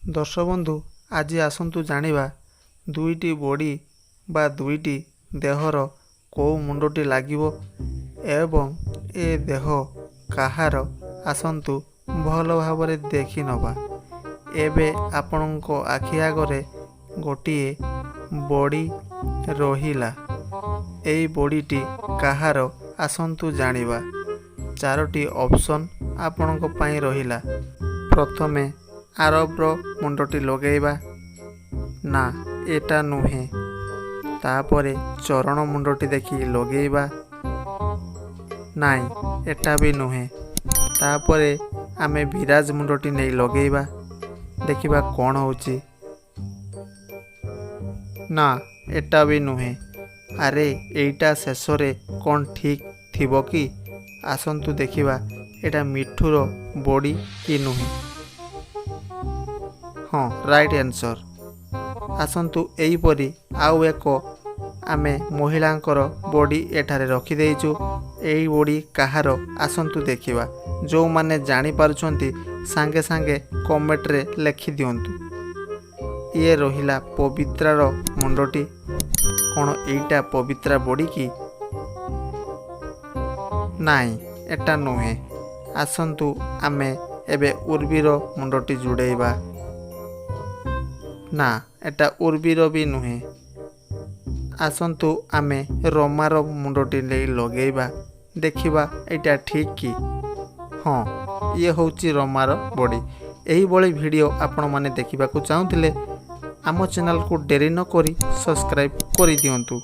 दर्शक बंधु आज आसतु जानिबा दुईटी बॉडी बा दुईटी देहर को मुंडटी लागिबो एवं ए देह काहार आसतु भल भावरे देखि नबा। एबे आपणको आखि आगरे गोटिए बॉडी रहिला। एई बॉडीटी काहार आसतु जानिबा। चारोटी ऑप्शन आपणको पई रहिला। प्रथमे आरब्र मुंडटी लगेइबा ना एटा नुहे। तापरे चरण मुंडटी देखि लगेइबा नाई एटा भी नुहे। तापरे आमे विराज मुंडटी नहीं लगेइबा देखिबा कौन होची ना एटा भी नुहे। अरे एटा शेषरे कौन ठीक थिबो कि आसंतु देखिबा एटा मिठुर बॉडी कि नुहे। हाँ राइट आंसर। आसंतु एहीपरी आउ एक आमे महिलांकर बॉडी एठारे रखी देइछु। एही बॉडी काहार आसंतु देखिबा। जो माने जानि पारुछंती सांगे सांगे कमेंट रे लिखि दियंतु। ये रहिला पवित्रार मुंडटी। कौन एटा पवित्रा बॉडी की नाई एटा नुहे। आसंतु आमे एबे उर्वीर मुंडटी जुड़ेइबा ना एटा उर्वीर भी नुहे। आसंतु आमे रोमार मुंडटी नहीं लगेइबा देखिबा एटा ठीक की हाँ ये होची रोमार बॉडी। एही बड़ी वीडियो आपण माने देखिबा को चाहुतिले आम चैनल को डेरी न करी सब्सक्राइब करि दियंतु।